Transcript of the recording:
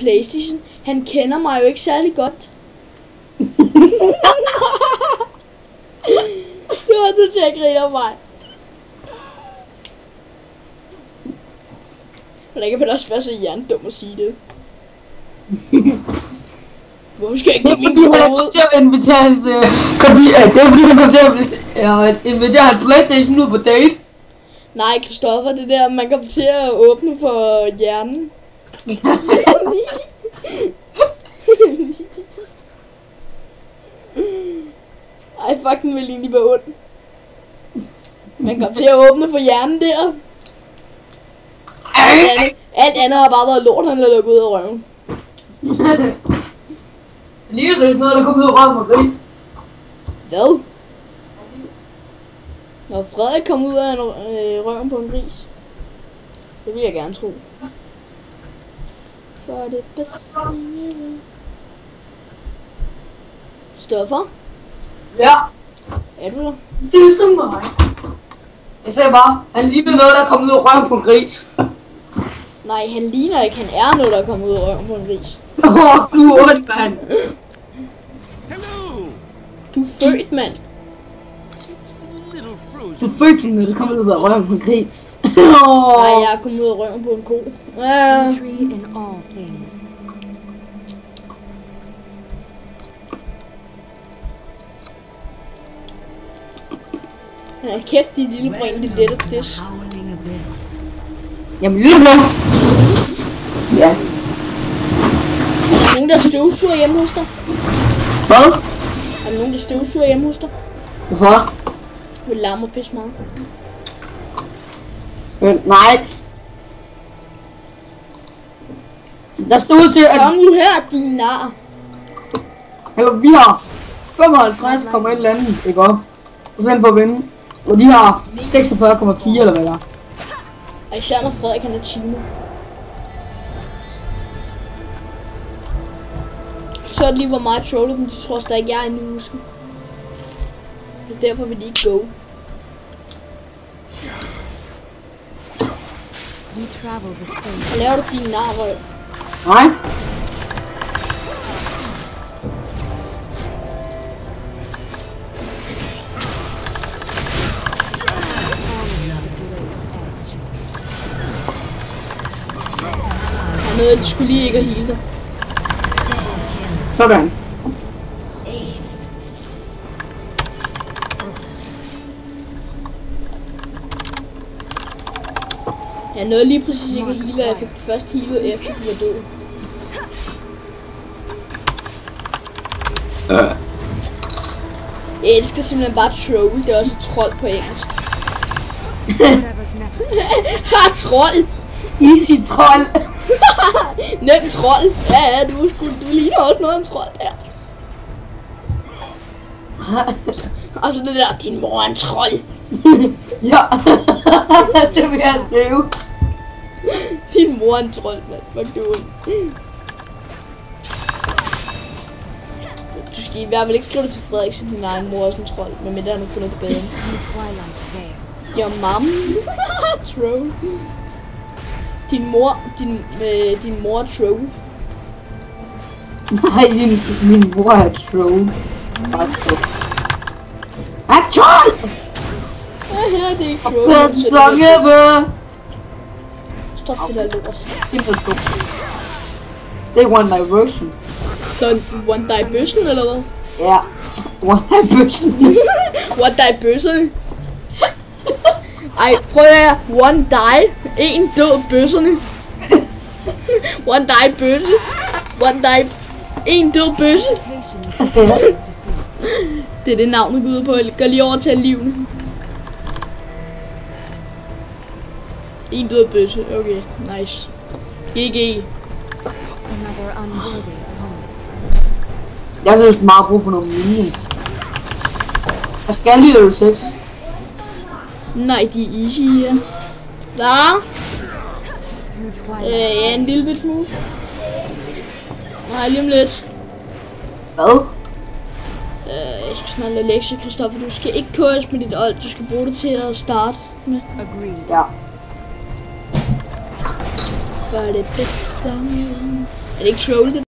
PlayStation. Han kender mig jo ikke særlig godt. Det var totalt griner af mig. Hvordan kan man også være så hjernedum at sige det? Hvorfor skal jeg ikke det er fordi, han kom til at invitere hans... det er fordi, han kom til at invitere hans PlayStation ud på date. Nej, Christoffer, det der, man kommer til at åbne for hjernen. Ej, fuck, den vil egentlig være ond. Man kommer til at åbne for hjernen der. Alt andet har bare været lort, han lader gå ud af røven. Lige så noget, der kommer ud af røven på gris. Hvad? Når Frederik kom ud af røven på en gris. Det vil jeg gerne tro. For det bedste. Stoffer? Ja. Er du der? Det er så mig. Jeg sagde bare, han ligner noget, der er kommet ud af røven på en gris. Nej, han ligner ikke. Han er noget, der er kommet ud af røven på en gris. Du er ondt, mand. Du er født, mand. Du er født, som noget, der er kommet ud af røven på en gris. Nej, jeg er kommet ud af røven på en ko. Ja, kæft, din lille brin, det er let at dish. Jamen, lille blå. Ja. Er der nogen, der støvsuger hjemme hos dig? Hvad? Er der nogen, der støvsuger hjemme hos dig? Hvorfor? Vil larme og pisse meget. Nej. Der stod til, at... Kom nu her, din nar. Eller vi har 55,1 eller andet, ikke op? Procent på at vinde. Og de har 46,4 eller hvad der er. Og især når Frederik han er Timo. Så er det lige hvor meget trollet dem, de tror stadig ikke jeg er inde i husken. Så derfor vil de ikke go. Og laver du din narrøg? Nej. Noget, de skulle lige ikke have healet dig. Sådan. Jeg nåede lige præcis ikke at heale, og jeg fik først healet efter du var død. Jeg elsker simpelthen bare troll, det er også et trold på engelsk. Ha, trold! Easy trold. Nem trold. Ja, du ligner også noget af en trold der. Og så det der, din mor er en trold. Ja, det vil jeg skrive. Din mor er en trold, mand. Fuck du. Du skal i hvert fald ikke skrive det til Frederik, så din egen mor er også en trold. Men med det har du fundet på gaden. Your mom. Troll. Din mor er troll. Nej, min mor er troll. Er troll! Ja, her det er ikke troll. Best song ever! Stop det der lort. Det er for dumt. Det er One Direction. One Direction eller hvad? Ja, One Direction. One Direction. Ej, prøv at høre. One die. En død bøsserne. One die bøsse. One die. En død bøsse. Det er det navn, du går ud på. Gør lige over til livene. En død bøsse. Okay, nice. GG. Jeg synes meget brug for nogle minions. Jeg skal lige level 6. Nej, de er easy her. Hvad? Ja, en lille bit smule. Nej, lige om lidt. Hvad? Jeg skal snart lade lektie, Christoffer. Du skal ikke køres med dit old. Du skal bruge det til at starte med. Ja. For det bedste. Er det ikke trollet?